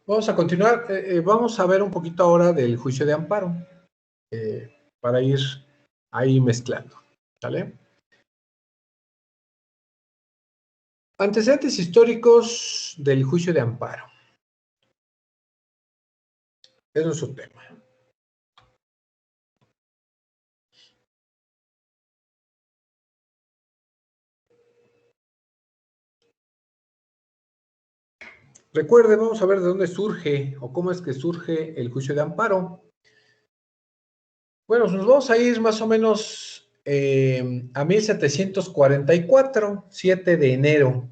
Vamos a continuar. Vamos a ver un poquito ahora del juicio de amparo para ir ahí mezclando. ¿Vale? Antecedentes históricos del juicio de amparo. Es nuestro tema. Recuerden, vamos a ver de dónde surge o cómo es que surge el juicio de amparo. Bueno, nos vamos a ir más o menos a 1744, 7 de enero.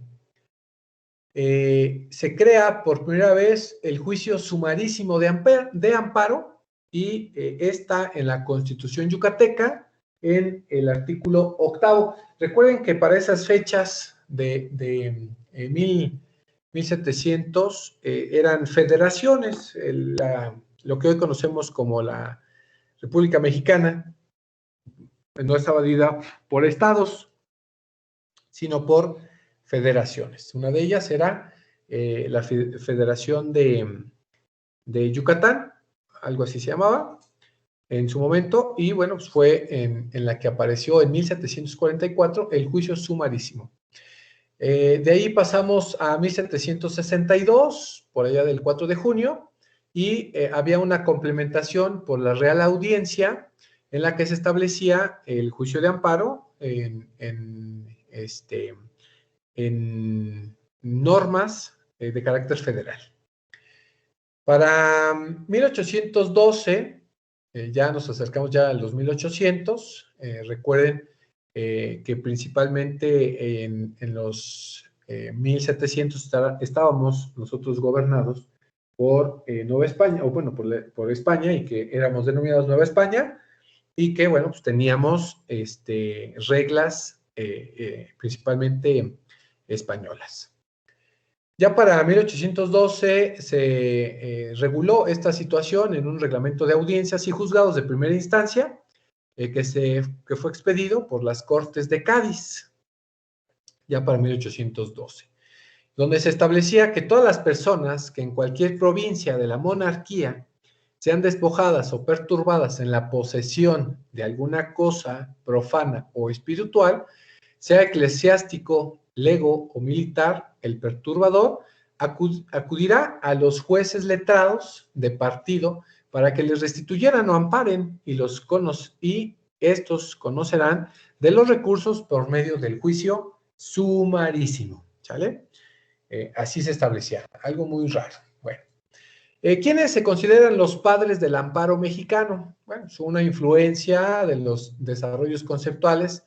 Se crea por primera vez el juicio sumarísimo de amparo y está en la Constitución yucateca en el artículo 8. Recuerden que para esas fechas de 1700 eran federaciones, lo que hoy conocemos como la República Mexicana no estaba dividida por estados, sino por federaciones. Una de ellas era la Federación de Yucatán, algo así se llamaba en su momento, y bueno, pues fue en la que apareció en 1744 el juicio sumarísimo. De ahí pasamos a 1762, por allá del 4 de junio, y había una complementación por la Real Audiencia en la que se establecía el juicio de amparo en normas de carácter federal. Para 1812, ya nos acercamos ya a los 1800, recuerden que principalmente en los 1700 estábamos nosotros gobernados por Nueva España, o bueno, por España, y que éramos denominados Nueva España, y que, bueno, pues teníamos reglas principalmente españolas. Ya para 1812 se reguló esta situación en un reglamento de audiencias y juzgados de primera instancia que fue expedido por las Cortes de Cádiz, ya para 1812, donde se establecía que todas las personas que en cualquier provincia de la monarquía sean despojadas o perturbadas en la posesión de alguna cosa profana o espiritual, sea eclesiástico, lego o militar, el perturbador acudirá a los jueces letrados de partido para que les restituyeran o amparen y estos conocerán de los recursos por medio del juicio sumarísimo. ¿Sale? Así se establecía, algo muy raro. Bueno, ¿quiénes se consideran los padres del amparo mexicano? Bueno, son una influencia de los desarrollos conceptuales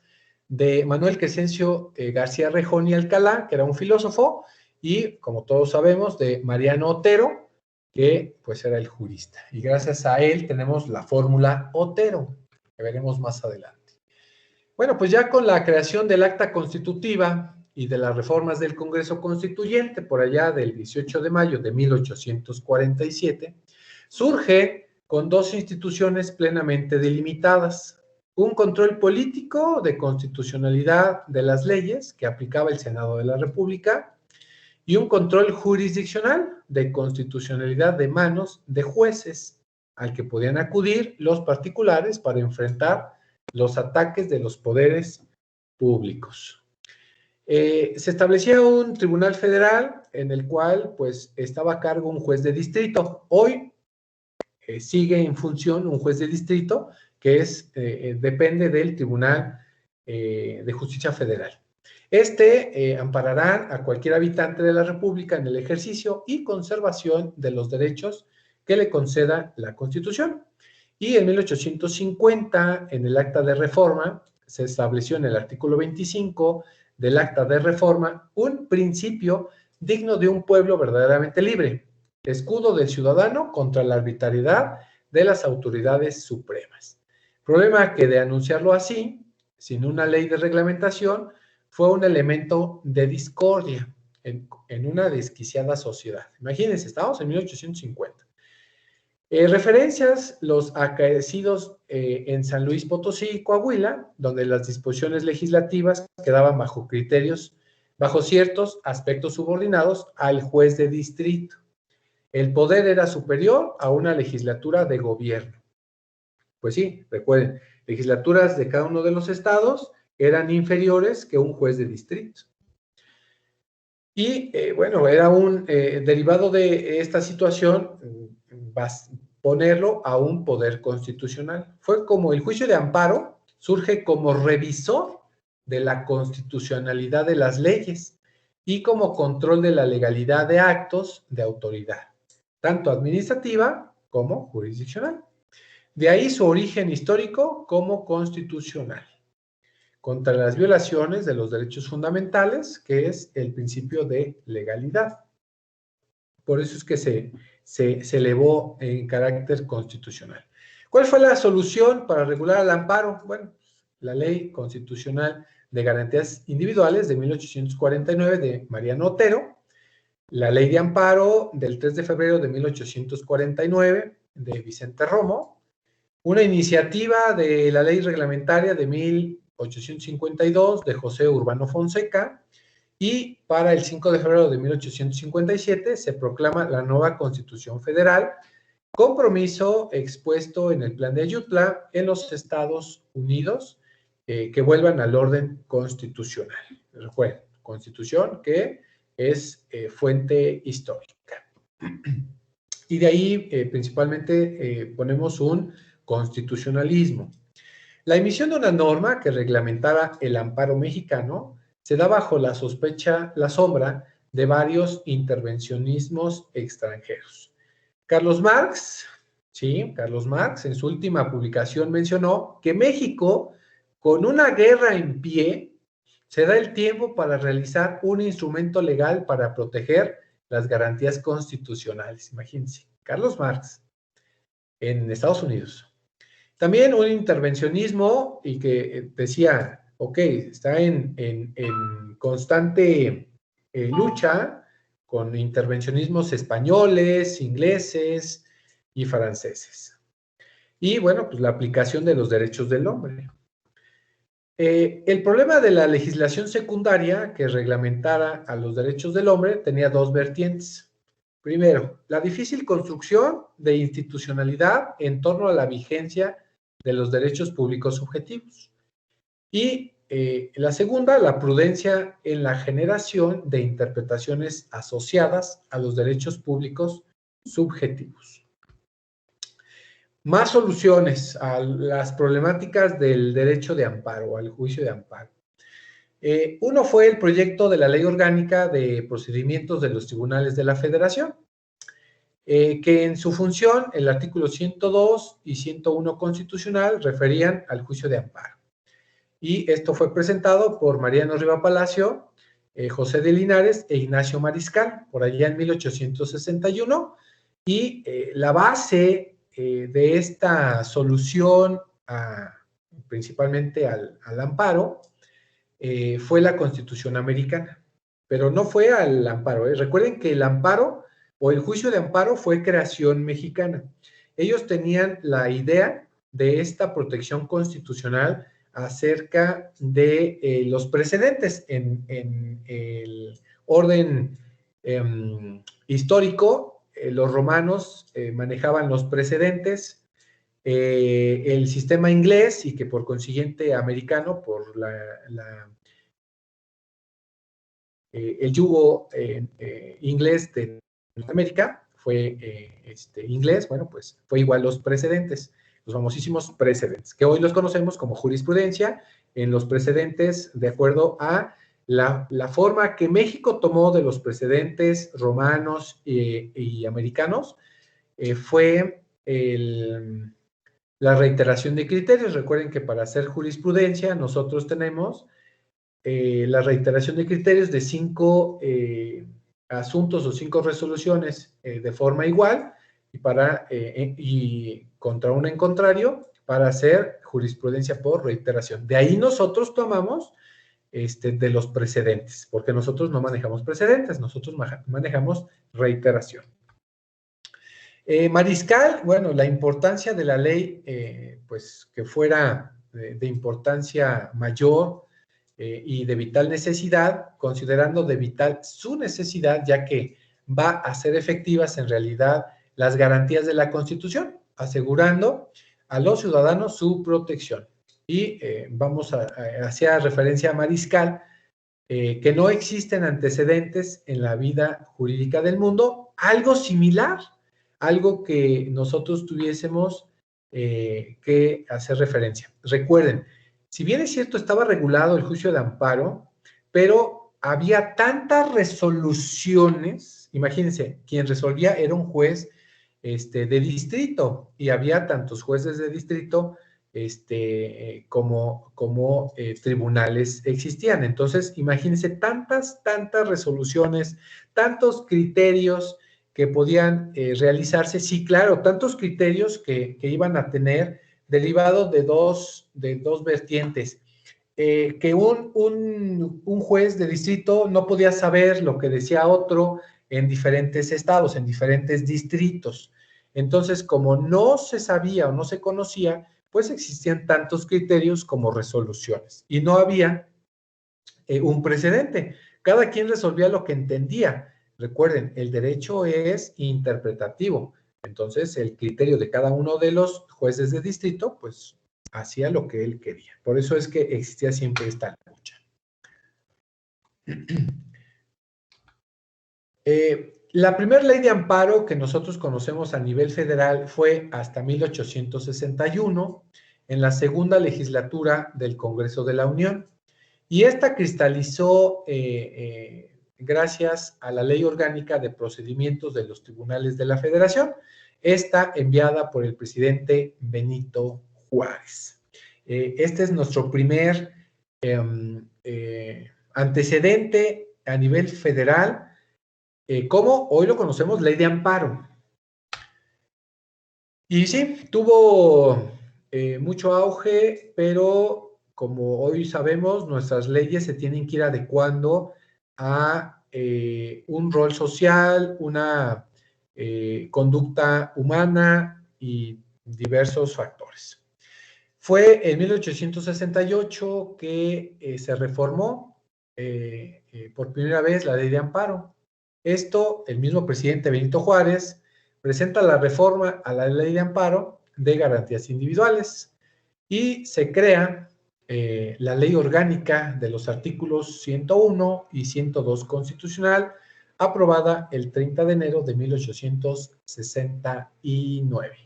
de Manuel Crescencio García Rejón y Alcalá, que era un filósofo, y como todos sabemos, de Mariano Otero, que pues era el jurista. Y gracias a él tenemos la fórmula Otero, que veremos más adelante. Bueno, pues ya con la creación del acta constitutiva y de las reformas del Congreso Constituyente, por allá del 18 de mayo de 1847, surge con dos instituciones plenamente delimitadas: un control político de constitucionalidad de las leyes que aplicaba el Senado de la República y un control jurisdiccional de constitucionalidad de manos de jueces al que podían acudir los particulares para enfrentar los ataques de los poderes públicos. Se establecía un tribunal federal en el cual pues estaba a cargo un juez de distrito. Hoy sigue en función un juez de distrito que depende del Tribunal de Justicia Federal. Amparará a cualquier habitante de la República en el ejercicio y conservación de los derechos que le conceda la Constitución. Y en 1850, en el Acta de Reforma, se estableció en el artículo 25 del Acta de Reforma un principio digno de un pueblo verdaderamente libre, escudo del ciudadano contra la arbitrariedad de las autoridades supremas. Problema que, de anunciarlo así, sin una ley de reglamentación, fue un elemento de discordia en una desquiciada sociedad. Imagínense, estamos en 1850. Referencias los acaecidos en San Luis Potosí y Coahuila, donde las disposiciones legislativas quedaban bajo ciertos aspectos subordinados al juez de distrito. el poder era superior a una legislatura de gobierno. Pues sí, recuerden, legislaturas de cada uno de los estados eran inferiores que un juez de distrito. Y bueno, era un derivado de esta situación, ponerlo a un poder constitucional. Fue como el juicio de amparo surge como revisor de la constitucionalidad de las leyes y como control de la legalidad de actos de autoridad, tanto administrativa como jurisdiccional. De ahí su origen histórico como constitucional, contra las violaciones de los derechos fundamentales, que es el principio de legalidad. Por eso es que se elevó en carácter constitucional. ¿Cuál fue la solución para regular el amparo? Bueno, la Ley Constitucional de Garantías Individuales de 1849 de Mariano Otero, la Ley de Amparo del 3 de febrero de 1849 de Vicente Romo, una iniciativa de la Ley Reglamentaria de 1852 de José Urbano Fonseca, y para el 5 de febrero de 1857 se proclama la nueva Constitución Federal, compromiso expuesto en el Plan de Ayutla en los Estados Unidos, que vuelvan al orden constitucional. Recuerden, Constitución que es fuente histórica. Y de ahí principalmente ponemos un constitucionalismo. La emisión de una norma que reglamentara el amparo mexicano se da bajo la sombra de varios intervencionismos extranjeros. Carlos Marx en su última publicación mencionó que México, con una guerra en pie, se da el tiempo para realizar un instrumento legal para proteger las garantías constitucionales. Imagínense, Carlos Marx en Estados Unidos. También un intervencionismo y que decía, ok, está en constante lucha con intervencionismos españoles, ingleses y franceses. Y bueno, pues la aplicación de los derechos del hombre. El problema de la legislación secundaria que reglamentara a los derechos del hombre tenía dos vertientes. Primero, la difícil construcción de institucionalidad en torno a la vigencia de los derechos públicos subjetivos. Y la segunda, la prudencia en la generación de interpretaciones asociadas a los derechos públicos subjetivos. Más soluciones a las problemáticas del derecho de amparo, al juicio de amparo. Uno fue el proyecto de la Ley Orgánica de Procedimientos de los Tribunales de la Federación, que en su función, el artículo 102 y 101 constitucional referían al juicio de amparo. Y esto fue presentado por Mariano Riva Palacio, José de Linares e Ignacio Mariscal, por allá en 1861, y la base de esta solución principalmente al amparo fue la Constitución Americana, pero no fue al amparo. Recuerden que el amparo o el juicio de amparo fue creación mexicana. Ellos tenían la idea de esta protección constitucional acerca de los precedentes en el orden histórico. Los romanos manejaban los precedentes, el sistema inglés y que por consiguiente americano por el yugo inglés de Norteamérica fue inglés, bueno, pues fue igual los precedentes, los famosísimos precedentes, que hoy los conocemos como jurisprudencia, en los precedentes de acuerdo a la forma que México tomó de los precedentes romanos y americanos, fue la reiteración de criterios. Recuerden que para hacer jurisprudencia nosotros tenemos la reiteración de criterios de 5 asuntos o 5 resoluciones de forma igual y contra una en contrario para hacer jurisprudencia por reiteración. De ahí nosotros tomamos de los precedentes, porque nosotros no manejamos precedentes, nosotros manejamos reiteración. Mariscal, bueno, la importancia de la ley, pues que fuera de importancia mayor y de vital necesidad, considerando de vital su necesidad, ya que va a hacer efectivas en realidad las garantías de la Constitución, asegurando a los ciudadanos su protección. Y vamos a hacer referencia a Mariscal, que no existen antecedentes en la vida jurídica del mundo, algo similar, algo que nosotros tuviésemos que hacer referencia. Recuerden, si bien es cierto, estaba regulado el juicio de amparo, pero había tantas resoluciones, imagínense, quien resolvía era un juez de distrito, y había tantos jueces de distrito como tribunales existían. Entonces, imagínense tantas resoluciones, tantos criterios que podían realizarse. Sí, claro, tantos criterios que iban a tener derivado de dos vertientes. Que un juez de distrito no podía saber lo que decía otro en diferentes estados, en diferentes distritos. Entonces, como no se sabía o no se conocía, pues existían tantos criterios como resoluciones y no había un precedente. Cada quien resolvía lo que entendía. Recuerden, el derecho es interpretativo. Entonces, el criterio de cada uno de los jueces de distrito, pues, hacía lo que él quería. Por eso es que existía siempre esta lucha. La primera ley de amparo que nosotros conocemos a nivel federal fue hasta 1861, en la segunda legislatura del Congreso de la Unión. Y esta cristalizó gracias a la Ley Orgánica de Procedimientos de los Tribunales de la Federación, esta enviada por el presidente Benito Juárez. Este es nuestro primer antecedente a nivel federal, como hoy lo conocemos, Ley de Amparo. Y sí, tuvo mucho auge, pero como hoy sabemos, nuestras leyes se tienen que ir adecuando a un rol social, una conducta humana y diversos factores. Fue en 1868 que se reformó por primera vez la Ley de Amparo. Esto, el mismo presidente Benito Juárez presenta la reforma a la Ley de Amparo de Garantías Individuales y se crea la Ley Orgánica de los artículos 101 y 102 constitucional, aprobada el 30 de enero de 1869.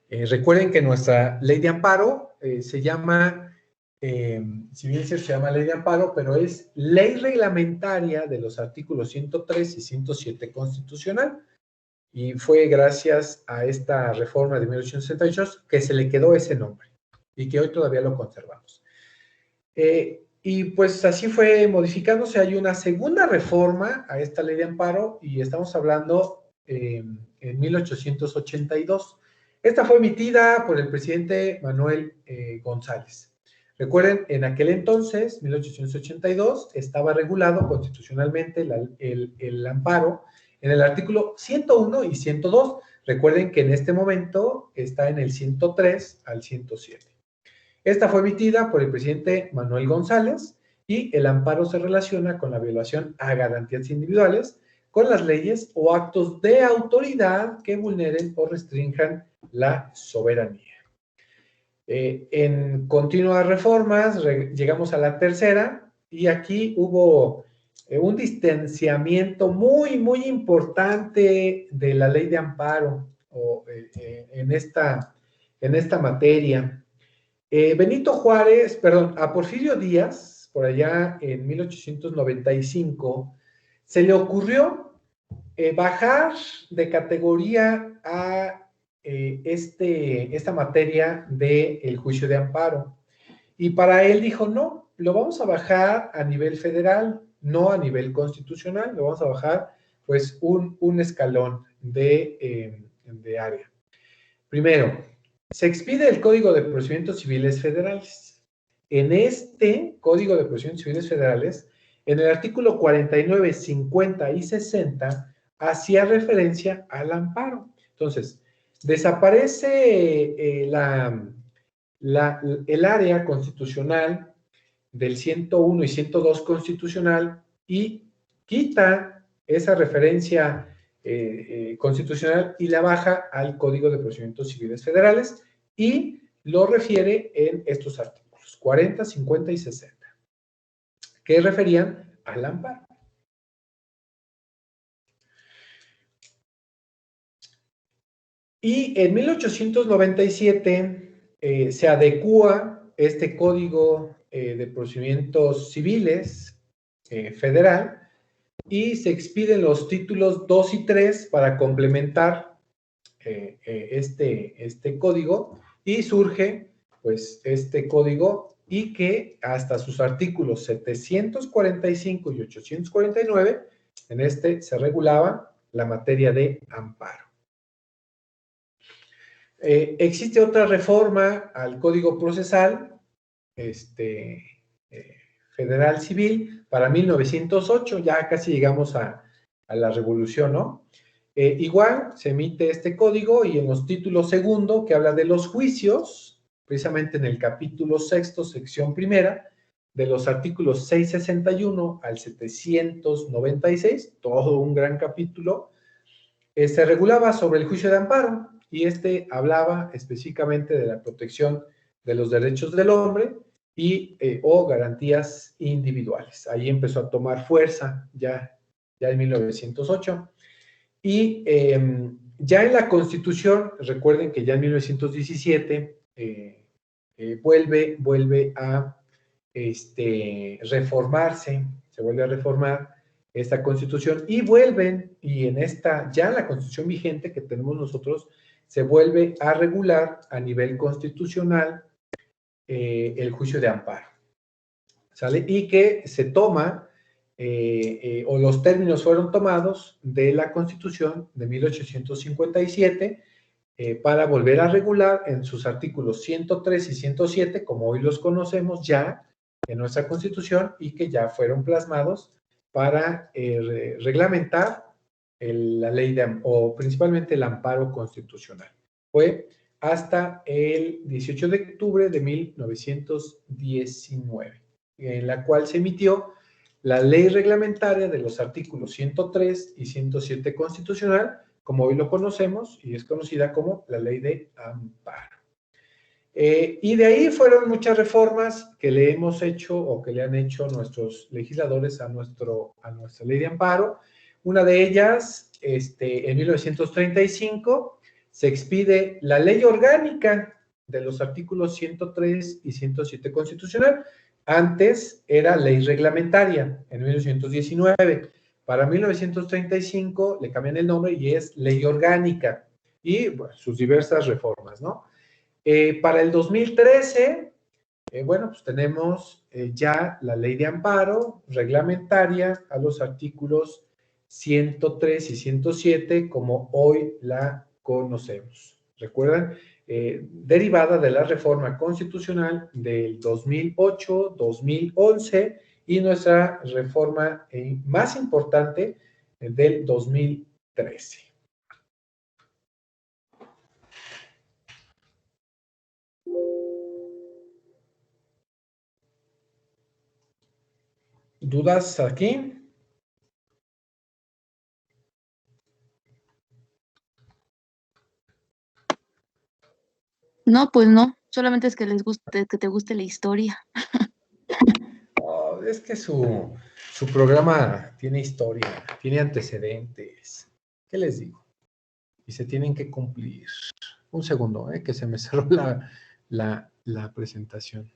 Recuerden que nuestra Ley de Amparo se llama, si bien se llama Ley de Amparo, pero es Ley Reglamentaria de los artículos 103 y 107 constitucional. Y fue gracias a esta reforma de 1868 que se le quedó ese nombre y que hoy todavía lo conservamos. Y pues así fue modificándose. Hay una segunda reforma a esta Ley de Amparo y estamos hablando en 1882. Esta fue emitida por el presidente Manuel González. Recuerden, en aquel entonces, 1882, estaba regulado constitucionalmente el amparo en el artículo 101 y 102. Recuerden que en este momento está en el 103 al 107. Esta fue emitida por el presidente Manuel González y el amparo se relaciona con la violación a garantías individuales, con las leyes o actos de autoridad que vulneren o restrinjan la soberanía. En continuas reformas llegamos a la tercera y aquí hubo un distanciamiento muy, muy importante de la Ley de Amparo en esta materia. A Porfirio Díaz, por allá en 1895, se le ocurrió bajar de categoría a esta materia del juicio de amparo. Y para él dijo, no, lo vamos a bajar a nivel federal, no a nivel constitucional, lo vamos a bajar pues un escalón de área. Primero, se expide el Código de Procedimientos Civiles Federales. En este Código de Procedimientos Civiles Federales, en el artículo 49, 50 y 60, hacía referencia al amparo. Entonces, desaparece el área constitucional del 101 y 102 constitucional y quita esa referencia constitucional y la baja al Código de Procedimientos Civiles Federales y lo refiere en estos artículos 40, 50 y 60, que referían al amparo. Y en 1897 se adecúa este Código de Procedimientos Civiles federal y se expiden los títulos 2 y 3 para complementar este código y surge pues este código y que hasta sus artículos 745 y 849 en este se regulaba la materia de amparo. Existe otra reforma al Código Procesal Federal Civil para 1908, ya casi llegamos a la Revolución, ¿no? Igual se emite este código y en los títulos segundo, que habla de los juicios, precisamente en el capítulo sexto, sección primera, de los artículos 661 al 796, todo un gran capítulo, se regulaba sobre el juicio de amparo y hablaba específicamente de la protección de los derechos del hombre y o garantías individuales. Ahí empezó a tomar fuerza ya en 1908. Y ya en la Constitución, recuerden que ya en 1917 vuelve a reformarse, se vuelve a reformar esta Constitución y y ya en la Constitución vigente que tenemos nosotros, se vuelve a regular a nivel constitucional el juicio de amparo, ¿sale? Y que se toma, o los términos fueron tomados de la Constitución de 1857 para volver a regular en sus artículos 103 y 107, como hoy los conocemos ya en nuestra Constitución y que ya fueron plasmados para reglamentar la ley o principalmente el amparo constitucional. Fue hasta el 18 de octubre de 1919, en la cual se emitió la ley reglamentaria de los artículos 103 y 107 constitucional, como hoy lo conocemos, y es conocida como la ley de amparo. Y de ahí fueron muchas reformas que le hemos hecho o que le han hecho nuestros legisladores a nuestra ley de amparo. Una de ellas, en 1935, se expide la ley orgánica de los artículos 103 y 107 constitucional. Antes era ley reglamentaria, en 1919. Para 1935 le cambian el nombre y es ley orgánica y bueno, sus diversas reformas, ¿no? Para el 2013, bueno, pues tenemos ya la ley de amparo reglamentaria a los artículos 103 y 107 como hoy la conocemos. ¿Recuerdan? Derivada de la reforma constitucional del 2008, 2011 y nuestra reforma más importante del 2013. ¿Dudas aquí? No, pues no, solamente es que que te guste la historia. Oh, es que su programa tiene historia, tiene antecedentes. ¿Qué les digo? Y se tienen que cumplir. Un segundo, que se me cerró la presentación.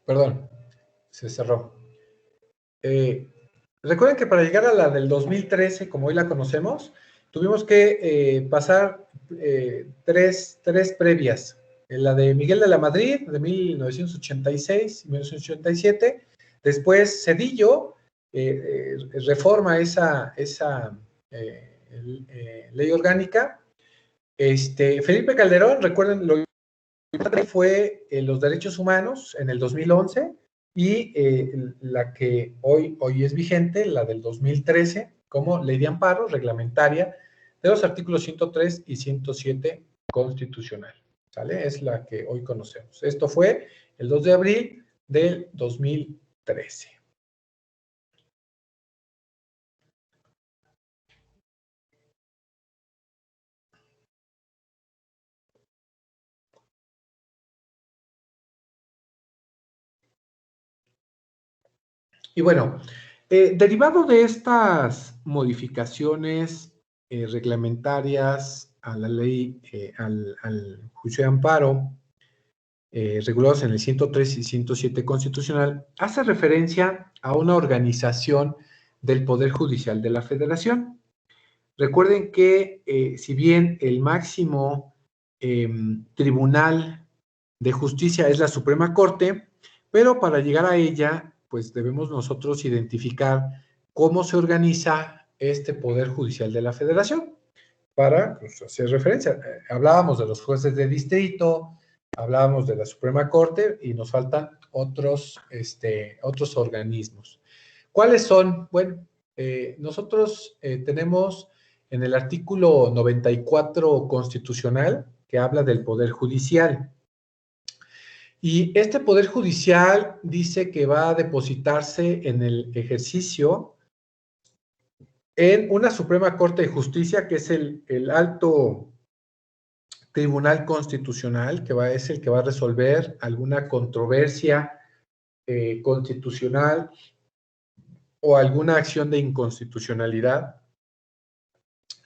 Perdón, se cerró. Recuerden que para llegar a la del 2013, como hoy la conocemos, tuvimos que pasar tres previas. La de Miguel de la Madrid, de 1986 y 1987. Después Zedillo reforma esa ley orgánica. Felipe Calderón, recuerden, lo que fue los derechos humanos en el 2011 y la que hoy es vigente, la del 2013, como ley de amparo reglamentaria de los artículos 103 y 107 constitucional. ¿Sale? Es la que hoy conocemos. Esto fue el 2 de abril del 2013. Y bueno, derivado de estas modificaciones reglamentarias a la ley, al juicio de amparo, regulados en el 103 y 107 constitucional, hace referencia a una organización del Poder Judicial de la Federación. Recuerden que si bien el máximo tribunal de justicia es la Suprema Corte, pero para llegar a ella, pues debemos nosotros identificar cómo se organiza este Poder Judicial de la Federación para pues, hacer referencia. Hablábamos de los jueces de distrito, hablábamos de la Suprema Corte y nos faltan otros organismos. ¿Cuáles son? Bueno, nosotros tenemos en el artículo 94 constitucional que habla del Poder Judicial. Y este Poder Judicial dice que va a depositarse en el ejercicio en una Suprema Corte de Justicia, que es el alto Tribunal Constitucional, que es el que va a resolver alguna controversia constitucional o alguna acción de inconstitucionalidad.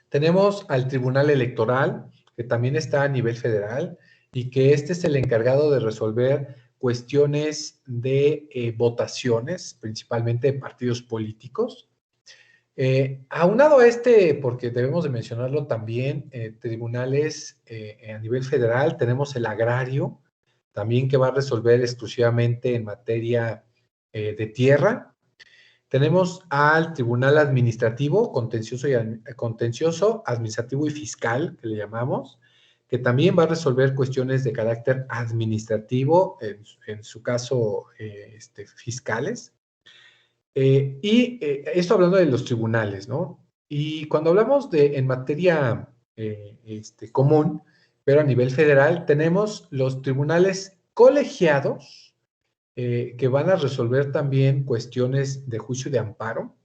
Tenemos al Tribunal Electoral, que también está a nivel federal, y que este es el encargado de resolver cuestiones de votaciones, principalmente de partidos políticos. Aunado a porque debemos de mencionarlo también, tribunales a nivel federal, tenemos el agrario, también que va a resolver exclusivamente en materia de tierra. Tenemos al Tribunal Administrativo, contencioso, administrativo y fiscal, que le llamamos, que también va a resolver cuestiones de carácter administrativo, en su caso, fiscales. Esto hablando de los tribunales, ¿no? Y cuando hablamos en materia común, pero a nivel federal, tenemos los tribunales colegiados, que van a resolver también cuestiones de juicio de amparo.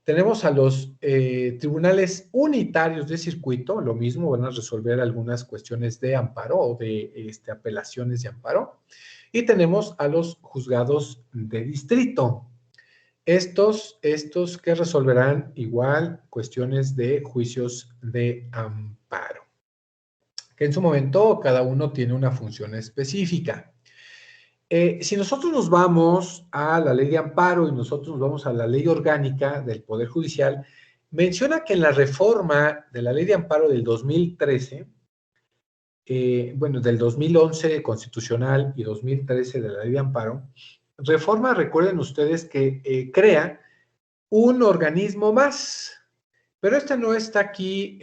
Tenemos a los tribunales unitarios de circuito, lo mismo, van a resolver algunas cuestiones de amparo o de apelaciones de amparo. Y tenemos a los juzgados de distrito. Estos que resolverán igual cuestiones de juicios de amparo, que en su momento cada uno tiene una función específica. Si nosotros nos vamos a la ley de amparo y nosotros nos vamos a la ley orgánica del Poder Judicial, menciona que en la reforma de la ley de amparo del 2013, del 2011 constitucional y 2013 de la ley de amparo, reforma, recuerden ustedes que crea un organismo más, pero no está aquí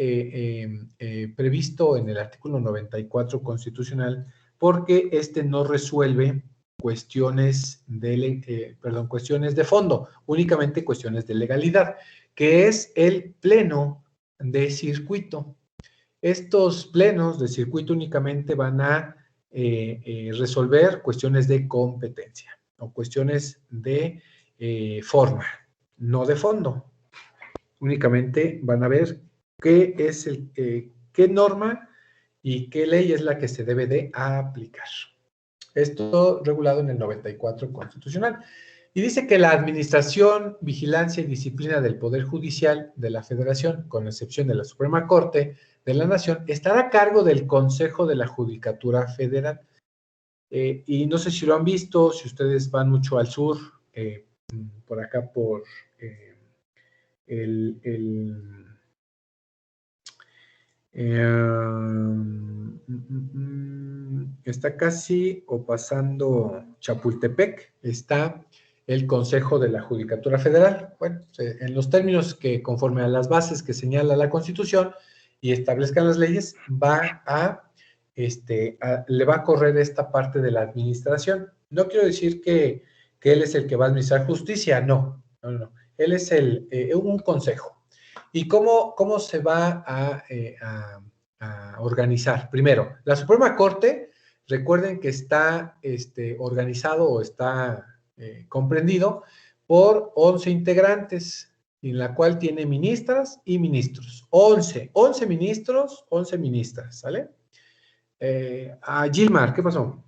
previsto en el artículo 94 constitucional porque no resuelve cuestiones de fondo, únicamente cuestiones de legalidad, que es el pleno de circuito. Estos plenos de circuito únicamente van a resolver cuestiones de competencia o cuestiones de forma, no de fondo. Únicamente van a ver qué es qué norma y qué ley es la que se debe de aplicar. Esto regulado en el 94 constitucional. Y dice que la administración, vigilancia y disciplina del Poder Judicial de la Federación, con excepción de la Suprema Corte de la Nación, estará a cargo del Consejo de la Judicatura Federal. Y no sé si lo han visto, si ustedes van mucho al sur, por acá por el está casi o pasando Chapultepec, está el Consejo de la Judicatura Federal. Bueno, en los términos que conforme a las bases que señala la Constitución y establezcan las leyes, le va a correr esta parte de la administración. No quiero decir que él es el que va a administrar justicia, no. Él es un consejo. ¿Y cómo se va a organizar? Primero, la Suprema Corte, recuerden que está organizado o está comprendido por 11 integrantes, en la cual tiene ministras y ministros. 11 ministros, 11 ministras, ¿sale? A Gilmar, ¿qué pasó?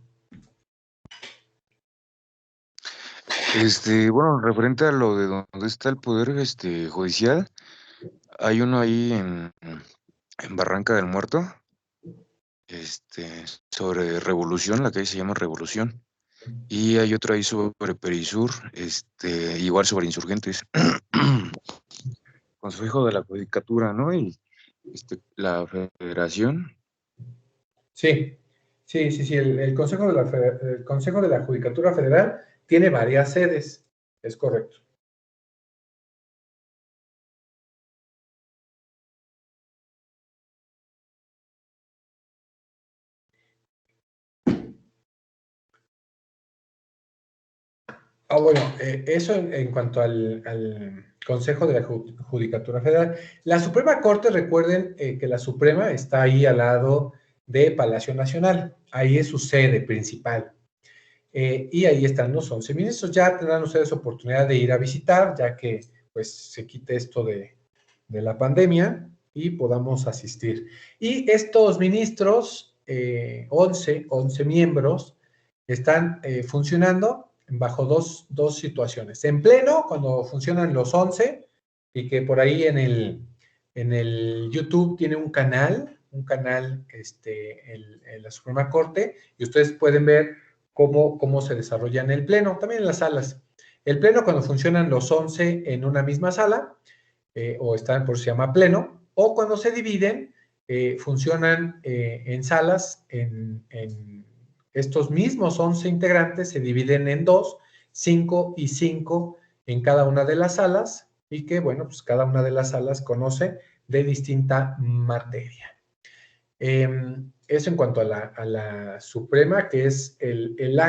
Bueno, referente a lo de donde está el poder judicial, hay uno ahí en Barranca del Muerto, sobre Revolución, la calle se llama Revolución, y hay otro ahí sobre Perisur, igual sobre insurgentes, Consejo de la Judicatura, ¿no? Y la Federación. Sí. El Consejo de la Judicatura Federal tiene varias sedes, es correcto. Bueno, eso en cuanto al Consejo de la Judicatura Federal. La Suprema Corte, recuerden que la Suprema está ahí al lado de Palacio Nacional, ahí es su sede principal. Y ahí están los 11 ministros. Ya tendrán ustedes oportunidad de ir a visitar, ya que pues se quite esto de la pandemia y podamos asistir. Y estos ministros, 11 miembros, están funcionando bajo dos situaciones. En pleno, cuando funcionan los 11, y que por ahí en el YouTube tiene un canal en la Suprema Corte, y ustedes pueden ver cómo se desarrolla en el pleno, también en las salas. El pleno, cuando funcionan los 11 en una misma sala, o están por se llama pleno, o cuando se dividen, funcionan en salas, en estos mismos 11 integrantes se dividen en 2, 5 y 5 en cada una de las salas, y que, bueno, pues cada una de las salas conoce de distinta materia. Eso en cuanto a la Suprema, que es el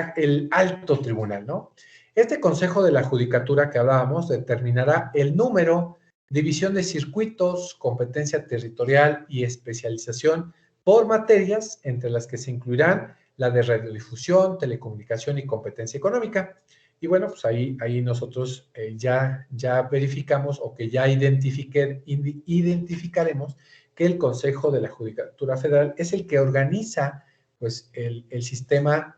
alto tribunal, ¿no? Este Consejo de la Judicatura que hablábamos determinará el número, división de circuitos, competencia territorial y especialización por materias, entre las que se incluirán la de radiodifusión, telecomunicación y competencia económica. Y bueno, pues ahí nosotros ya verificamos, o que ya identificaremos que el Consejo de la Judicatura Federal es el que organiza pues el sistema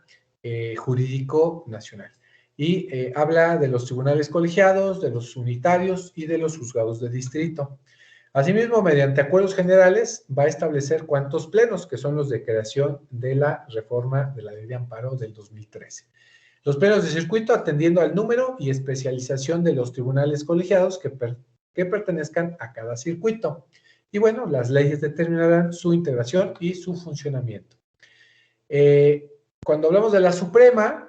jurídico nacional. Y habla de los tribunales colegiados, de los unitarios y de los juzgados de distrito. Asimismo, mediante acuerdos generales, va a establecer cuántos plenos, que son los de creación de la reforma de la Ley de Amparo del 2013. Los plenos de circuito atendiendo al número y especialización de los tribunales colegiados que pertenezcan a cada circuito. Y bueno, las leyes determinarán su integración y su funcionamiento. Cuando hablamos de la Suprema,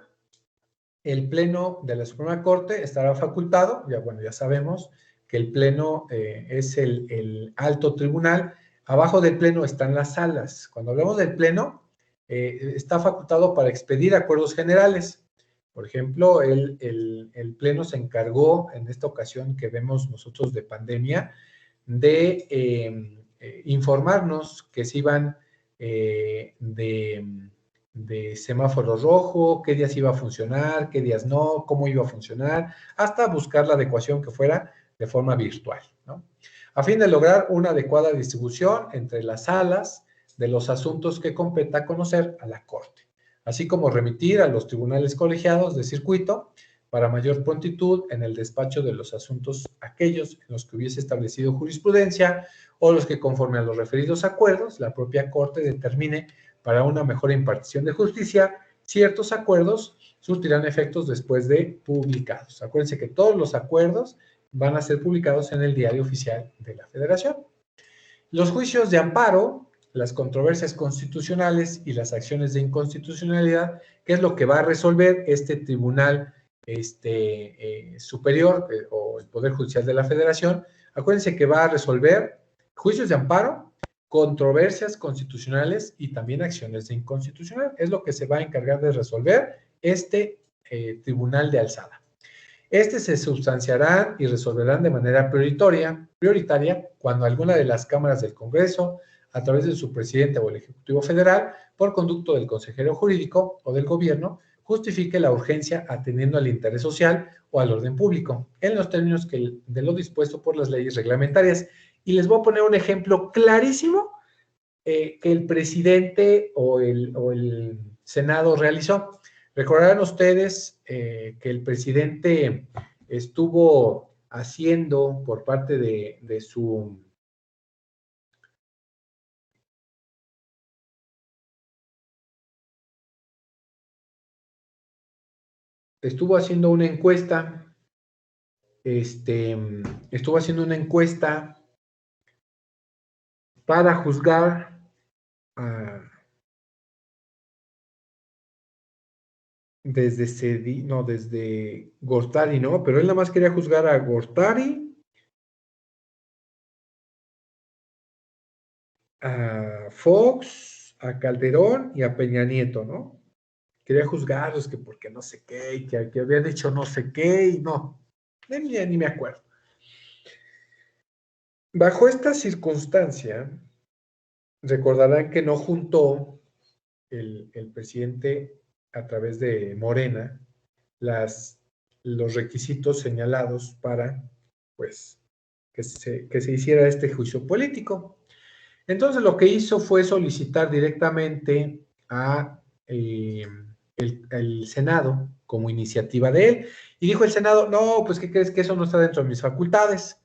el Pleno de la Suprema Corte estará facultado, ya sabemos que el Pleno es el alto tribunal. Abajo del Pleno están las salas. Cuando hablamos del Pleno, está facultado para expedir acuerdos generales. Por ejemplo, el Pleno se encargó, en esta ocasión que vemos nosotros de pandemia, de informarnos que se iban de semáforo rojo, qué días iba a funcionar, qué días no, cómo iba a funcionar, hasta buscar la adecuación que fuera de forma virtual, ¿no? A fin de lograr una adecuada distribución entre las salas de los asuntos que competa conocer a la Corte, así como remitir a los tribunales colegiados de circuito para mayor prontitud en el despacho de los asuntos aquellos en los que hubiese establecido jurisprudencia, o los que, conforme a los referidos acuerdos, la propia Corte determine para una mejor impartición de justicia, ciertos acuerdos surtirán efectos después de publicados. Acuérdense que todos los acuerdos van a ser publicados en el Diario Oficial de la Federación. Los juicios de amparo, las controversias constitucionales y las acciones de inconstitucionalidad, que es lo que va a resolver este tribunal superior o el Poder Judicial de la Federación. Acuérdense que va a resolver juicios de amparo, controversias constitucionales y también acciones de inconstitucionalidad. Es lo que se va a encargar de resolver este tribunal de alzada. Se substanciarán y resolverán de manera prioritaria cuando alguna de las cámaras del Congreso, a través de su presidente o el Ejecutivo Federal, por conducto del consejero jurídico o del gobierno, justifique la urgencia atendiendo al interés social o al orden público, en los términos de lo dispuesto por las leyes reglamentarias. Y les voy a poner un ejemplo clarísimo que el presidente o el Senado realizó. Recordarán ustedes que el presidente estuvo haciendo por parte de su... Estuvo haciendo una encuesta, para juzgar desde Gortari, ¿no? Pero él nada más quería juzgar a Gortari, a Fox, a Calderón y a Peña Nieto, ¿no? Quería juzgarlos que porque no sé qué, y que habían dicho no sé qué, y no, ni me acuerdo. Bajo esta circunstancia, recordarán que no juntó el presidente a través de Morena los requisitos señalados para, pues, que se hiciera este juicio político. Entonces, lo que hizo fue solicitar directamente a el Senado como iniciativa de él, y dijo el Senado, no, pues, ¿qué crees? Que eso no está dentro de mis facultades,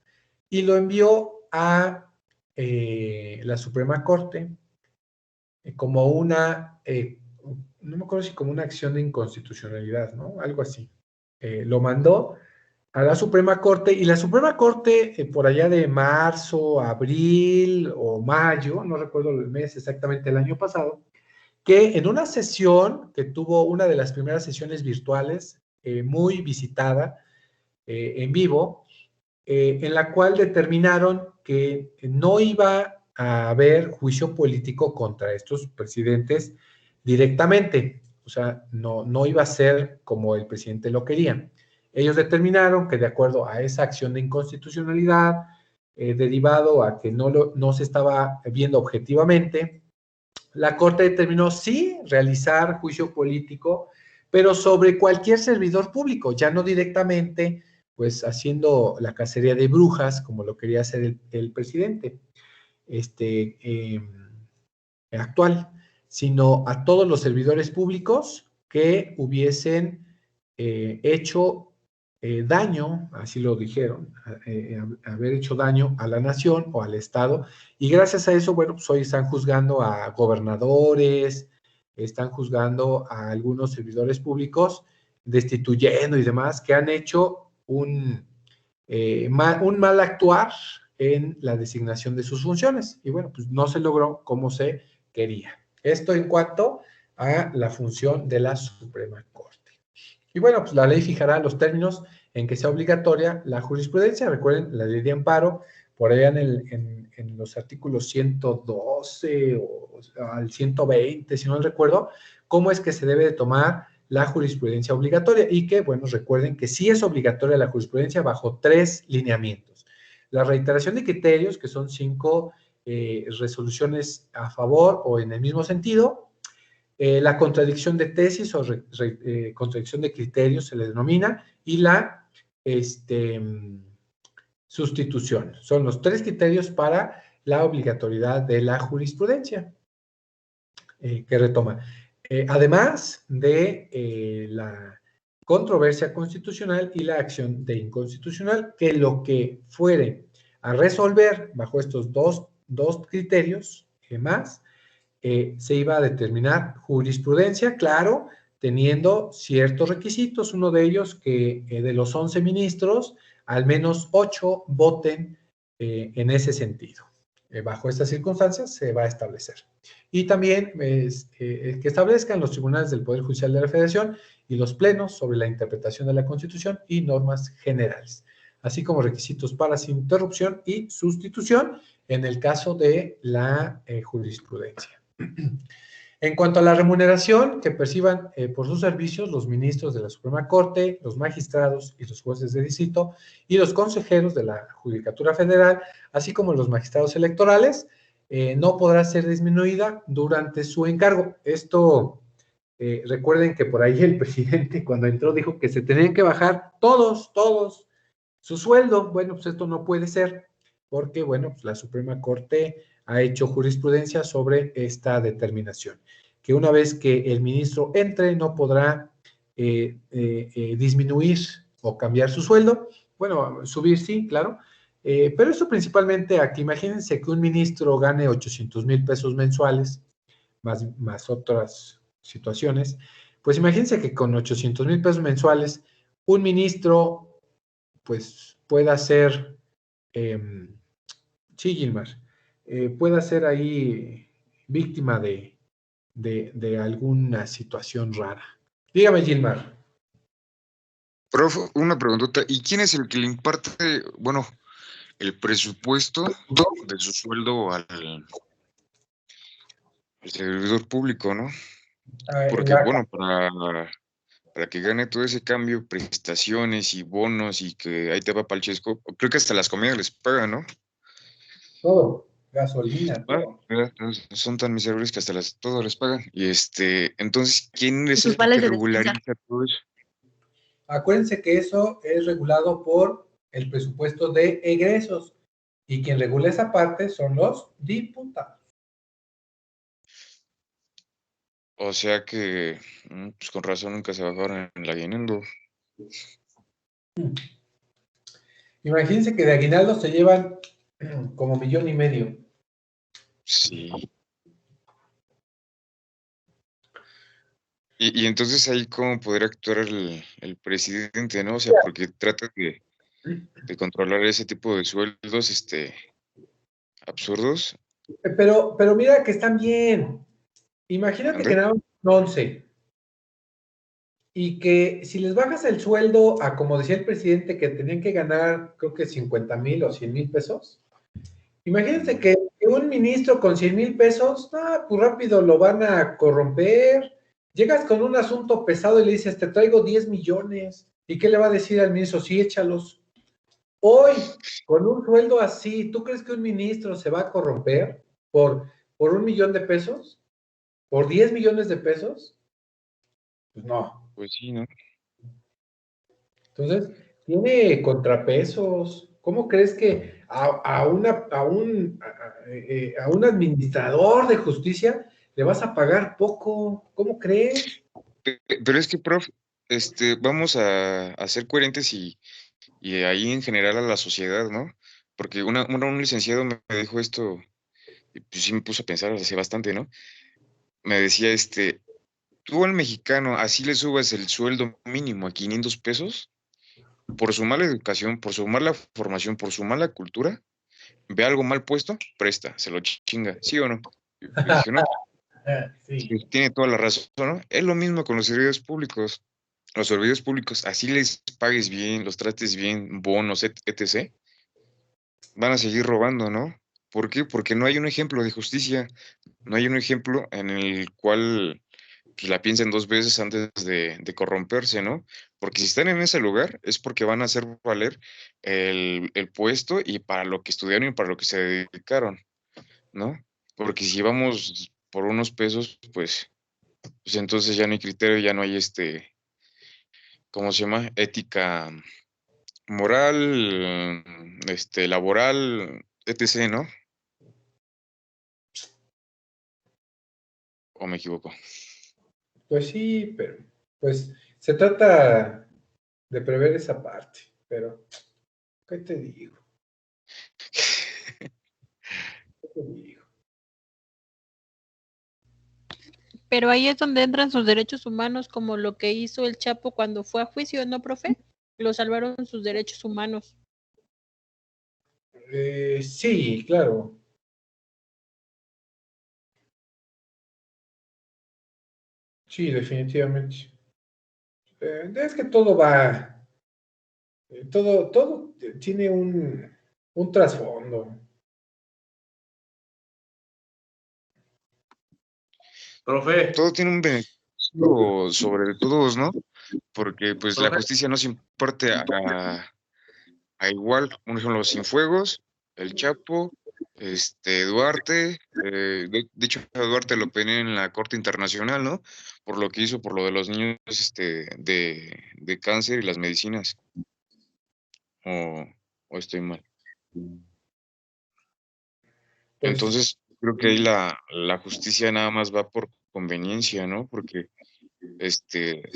y lo envió a la Suprema Corte como una, no me acuerdo si como una acción de inconstitucionalidad, ¿no? Algo así. Lo mandó a la Suprema Corte, y la Suprema Corte, por allá de marzo, abril o mayo, no recuerdo el mes exactamente, el año pasado, que en una sesión que tuvo, una de las primeras sesiones virtuales, muy visitada, en vivo, en la cual determinaron que no iba a haber juicio político contra estos presidentes directamente, o sea, no iba a ser como el presidente lo quería. Ellos determinaron que de acuerdo a esa acción de inconstitucionalidad, derivado a que no se estaba viendo objetivamente, la Corte determinó sí realizar juicio político, pero sobre cualquier servidor público, ya no directamente, pues haciendo la cacería de brujas, como lo quería hacer el presidente actual, sino a todos los servidores públicos que hubiesen hecho daño, así lo dijeron, haber hecho daño a la nación o al Estado, y gracias a eso, bueno, pues hoy están juzgando a gobernadores, están juzgando a algunos servidores públicos, destituyendo y demás, que han hecho un mal actuar en la designación de sus funciones, y bueno, pues no se logró como se quería. Esto en cuanto a la función de la Suprema Corte. Y bueno, pues la ley fijará los términos en que sea obligatoria la jurisprudencia. Recuerden, la ley de amparo, por allá en los artículos 112 o al 120, si no recuerdo, cómo es que se debe de tomar la jurisprudencia obligatoria, y que, bueno, recuerden que sí es obligatoria la jurisprudencia bajo 3 lineamientos. La reiteración de criterios, que son 5 resoluciones a favor o en el mismo sentido. La contradicción de tesis o contradicción de criterios se le denomina, y la sustitución. Son los 3 criterios para la obligatoriedad de la jurisprudencia que retoma. Además de la controversia constitucional y la acción de inconstitucional, que lo que fuere a resolver bajo estos dos criterios más, se iba a determinar jurisprudencia, claro, teniendo ciertos requisitos. Uno de ellos que de los 11 ministros, al menos 8 voten en ese sentido. Bajo estas circunstancias se va a establecer. Y también que establezcan los tribunales del Poder Judicial de la Federación y los plenos sobre la interpretación de la Constitución y normas generales, así como requisitos para su interrupción y sustitución en el caso de la jurisprudencia. En cuanto a la remuneración que perciban por sus servicios los ministros de la Suprema Corte, los magistrados y los jueces de distrito y los consejeros de la Judicatura Federal, así como los magistrados electorales, no podrá ser disminuida durante su encargo. Esto, recuerden que por ahí el presidente cuando entró dijo que se tenían que bajar todos su sueldo. Bueno, pues esto no puede ser porque, bueno, pues la Suprema Corte ha hecho jurisprudencia sobre esta determinación, que una vez que el ministro entre no podrá disminuir o cambiar su sueldo. Bueno, subir sí, claro, pero eso principalmente aquí, imagínense que un ministro gane 800,000 pesos mensuales, más otras situaciones, pues imagínense que con 800,000 pesos mensuales, un ministro pues pueda ser, sí, Gilmar, pueda ser ahí víctima de alguna situación rara. Dígame, Gilmar. Prof, una preguntota. ¿Y quién es el que le imparte, bueno, el presupuesto de su sueldo al servidor público, ¿no? Porque, bueno, para que gane todo ese cambio, prestaciones y bonos y que ahí te va para el chesco, creo que hasta las comidas les pagan, ¿no? Todo, gasolina, todo. Son tan miserables que hasta todo les pagan. Y entonces, ¿quién es Sus el que vales de despensa. regulariza todo eso? Acuérdense que eso es regulado por el presupuesto de egresos y quien regula esa parte son los diputados. O sea que, pues con razón nunca se bajaron en el aguinaldo. Imagínense que de aguinaldo se llevan como 1,5 millones. Sí. Y entonces ahí cómo podría actuar el presidente, ¿no? O sea, porque trata de controlar ese tipo de sueldos, absurdos. Pero mira que están bien. Imagínate ¿Ande? que nada más son 11 y que si les bajas el sueldo a, como decía el presidente, que tenían que ganar, creo que 50,000 o 100,000 pesos. Imagínense que un ministro con 100,000 pesos, pues rápido lo van a corromper. Llegas con un asunto pesado y le dices, te traigo 10 millones. ¿Y qué le va a decir al ministro? Sí, échalos. Hoy, con un sueldo así, ¿tú crees que un ministro se va a corromper por 1 millón de pesos? ¿Por 10 millones de pesos? Pues no. Pues sí, ¿no? Entonces, tiene contrapesos. ¿Cómo crees que a un administrador de justicia le vas a pagar poco? ¿Cómo crees? Pero es que, prof, vamos a ser coherentes y ahí en general a la sociedad, ¿no? Porque un licenciado me dijo esto, y pues sí me puso a pensar hace bastante, ¿no? Me decía, tú al mexicano así le subas el sueldo mínimo a 500 pesos, por su mala educación, por su mala formación, por su mala cultura, ve algo mal puesto, presta, se lo chinga, ¿sí o no? Y dije, no, Sí. sí, tiene toda la razón, ¿no? Es lo mismo con los servidores públicos. Los servidores públicos, así les pagues bien, los trates bien, bonos, etc., van a seguir robando, ¿no? ¿Por qué? Porque no hay un ejemplo de justicia, no hay un ejemplo en el cual pues, la piensen dos veces antes de corromperse, ¿no? Porque si están en ese lugar es porque van a hacer valer el puesto y para lo que estudiaron y para lo que se dedicaron, ¿no? Porque si vamos por unos pesos, pues entonces ya no hay criterio, ya no hay ¿cómo se llama? Ética moral, laboral, etc., ¿no? ¿O me equivoco? Pues sí, pero pues se trata de prever esa parte, pero ¿qué te digo? ¿Qué te digo? Pero ahí es donde entran sus derechos humanos, como lo que hizo el Chapo cuando fue a juicio, ¿no, profe? Lo salvaron sus derechos humanos. Sí, claro. Sí, definitivamente. Es que todo va, todo tiene un trasfondo. Profe, Todo tiene un beneficio sobre todos, ¿no? Porque pues la profe, justicia no se imparte a igual, por ejemplo, los Cienfuegos, el Chapo, Duarte, de hecho a Duarte lo peleé en la Corte Internacional, ¿no? Por lo que hizo, por lo de los niños, de cáncer y las medicinas. O estoy mal. Pues, Entonces, creo que ahí la justicia nada más va por conveniencia, ¿no? Porque pues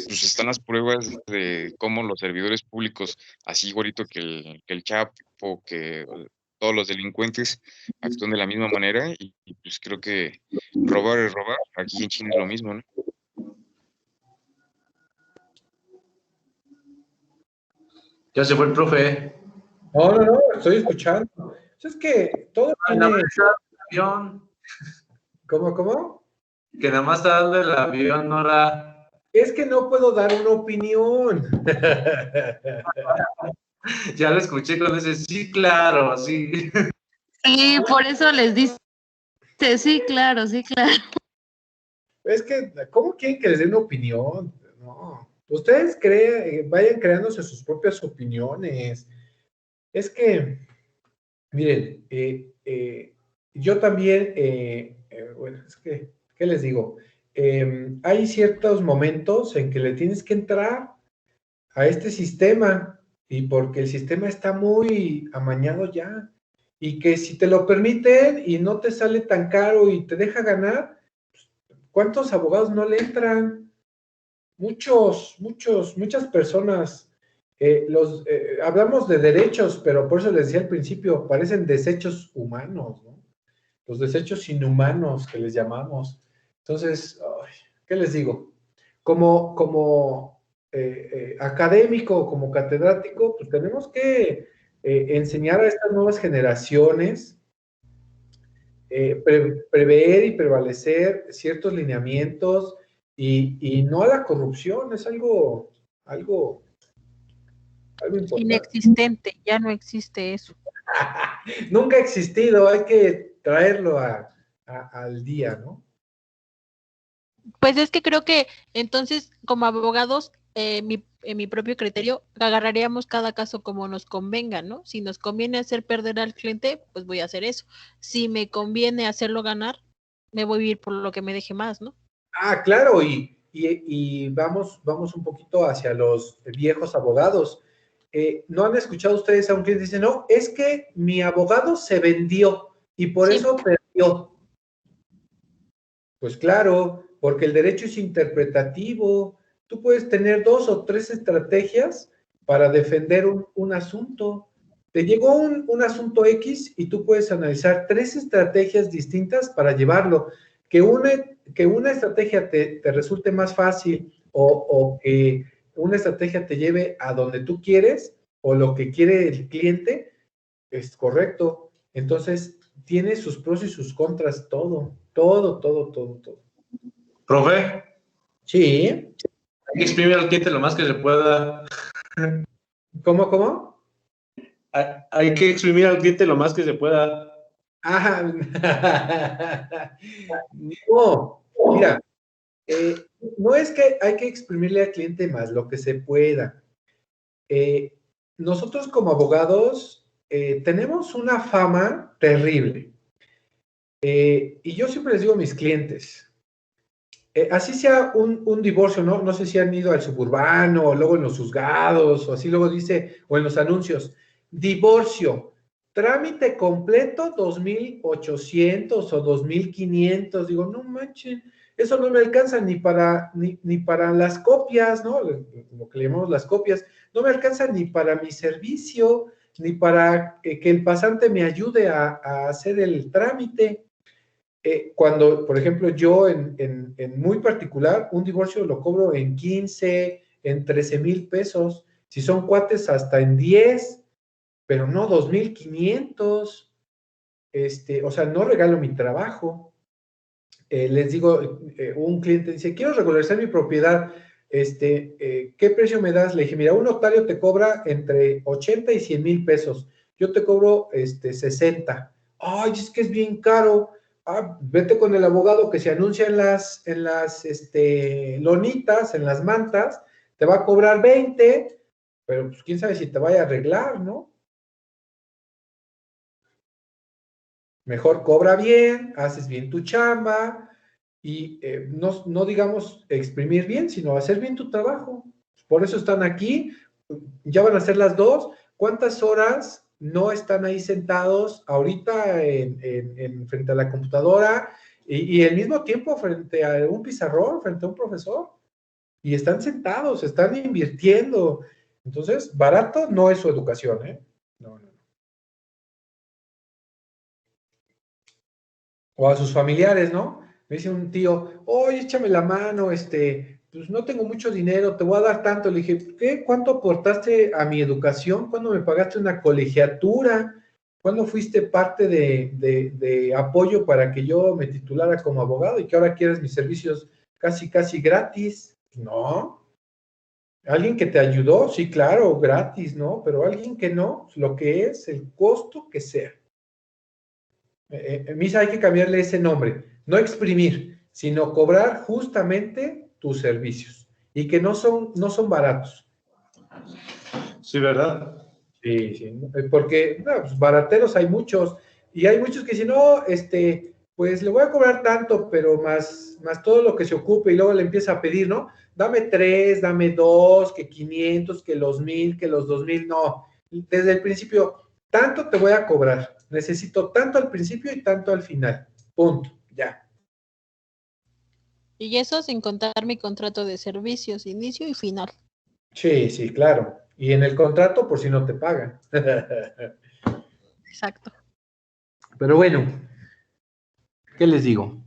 están las pruebas de cómo los servidores públicos, así igualito que el Chapo, que todos los delincuentes actúan de la misma manera y pues creo que robar es robar. Aquí en China es lo mismo, ¿no? ya se fue el profe. no, estoy escuchando. Es que todo Nada tiene... más está dando el avión, ¿Cómo? que nada más está dando el avión, Nora. Es que no puedo dar una opinión. Ya lo escuché con ese, sí, claro, sí. Sí, por eso les dice, sí, claro, sí, claro. Es que, ¿cómo quieren que les dé una opinión? No. Ustedes vayan creándose sus propias opiniones. Es que, miren, yo también, bueno, es que, ¿qué les digo? Hay ciertos momentos en que le tienes que entrar a este sistema y porque el sistema está muy amañado ya y que si te lo permiten y no te sale tan caro y te deja ganar, ¿cuántos abogados no le entran? Muchas personas. Hablamos de derechos, pero por eso les decía al principio, parecen desechos humanos, ¿no? Los desechos inhumanos que les llamamos. Entonces, ay, ¿qué les digo? Como académico, como catedrático, pues tenemos que enseñar a estas nuevas generaciones prever y prevalecer ciertos lineamientos y no a la corrupción, es algo importante. Inexistente, ya no existe eso. Nunca ha existido, hay que traerlo al día, ¿no? Pues es que creo que entonces, como abogados, en mi propio criterio, agarraríamos cada caso como nos convenga, ¿no? Si nos conviene hacer perder al cliente, pues voy a hacer eso. Si me conviene hacerlo ganar, me voy a ir por lo que me deje más, ¿no? Ah, claro, y vamos un poquito hacia los viejos abogados. ¿No han escuchado ustedes a un cliente que dice, no, es que mi abogado se vendió y por Sí. eso perdió? Pues claro, porque el derecho es interpretativo. Tú puedes tener 2 o 3 estrategias para defender un asunto. Te llegó un asunto X y tú puedes analizar 3 estrategias distintas para llevarlo. Que una estrategia te resulte más fácil o que una estrategia te lleve a donde tú quieres o lo que quiere el cliente, es correcto. Entonces, tiene sus pros y sus contras, todo. Profe, Sí. hay que exprimir al cliente lo más que se pueda. ¿Cómo? Hay que exprimir al cliente lo más que se pueda. Ah, no, mira, no es que hay que exprimirle al cliente más lo que se pueda. Nosotros como abogados tenemos una fama terrible. Y yo siempre les digo a mis clientes, así sea un divorcio, ¿no? No sé si han ido al suburbano o luego en los juzgados o así luego dice, o en los anuncios, divorcio, trámite completo 2,800 o 2,500. Digo, no manchen, eso no me alcanza ni para las copias, ¿no? Lo que le llamamos las copias, no me alcanza ni para mi servicio, ni para que el pasante me ayude a hacer el trámite. Cuando, por ejemplo, yo en muy particular, un divorcio lo cobro en 15, en 13,000 pesos. Si son cuates, hasta en 10, pero no 2,500. O sea, no regalo mi trabajo. Les digo, un cliente dice, quiero regularizar mi propiedad. ¿Qué precio me das? Le dije, mira, un notario te cobra entre 80 y 100,000 pesos. Yo te cobro 60. Ay, es que es bien caro. Ah, vete con el abogado que se anuncia en las lonitas, en las mantas, te va a cobrar 20, pero pues quién sabe si te vaya a arreglar, ¿no? Mejor cobra bien, haces bien tu chamba y no digamos exprimir bien, sino hacer bien tu trabajo. Por eso están aquí, ya van a ser las 2. ¿Cuántas horas no están ahí sentados ahorita frente a la computadora y al mismo tiempo frente a un pizarrón, frente a un profesor? Y están sentados, están invirtiendo. Entonces, barato no es su educación, ¿eh? No, no. O a sus familiares, ¿no? Me dice un tío, oye, échame la mano, pues no tengo mucho dinero, te voy a dar tanto. Le dije, ¿qué? ¿Cuánto aportaste a mi educación? ¿Cuándo me pagaste una colegiatura? ¿Cuándo fuiste parte de apoyo para que yo me titulara como abogado y que ahora quieres mis servicios casi, casi gratis? No. ¿Alguien que te ayudó? Sí, claro, gratis, ¿no? Pero alguien que no, lo que es el costo que sea. Misa, hay que cambiarle ese nombre, no exprimir, sino cobrar justamente tus servicios y que no son baratos. Sí, ¿verdad? Sí, sí, porque no, pues barateros hay muchos y hay muchos que dicen, no, pues le voy a cobrar tanto, pero más todo lo que se ocupe y luego le empieza a pedir, ¿no? Dame 3, dame 2, que 500, que los 1,000, que los 2,000, no. Desde el principio, tanto te voy a cobrar. Necesito tanto al principio y tanto al final. Punto. Ya. Y eso sin contar mi contrato de servicios, inicio y final. Sí, sí, claro. Y en el contrato, por si no te pagan. Exacto. Pero bueno, ¿qué les digo?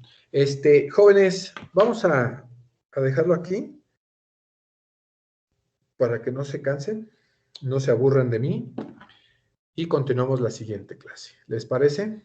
Jóvenes, vamos a dejarlo aquí para que no se cansen, no se aburran de mí y continuamos la siguiente clase. ¿Les parece?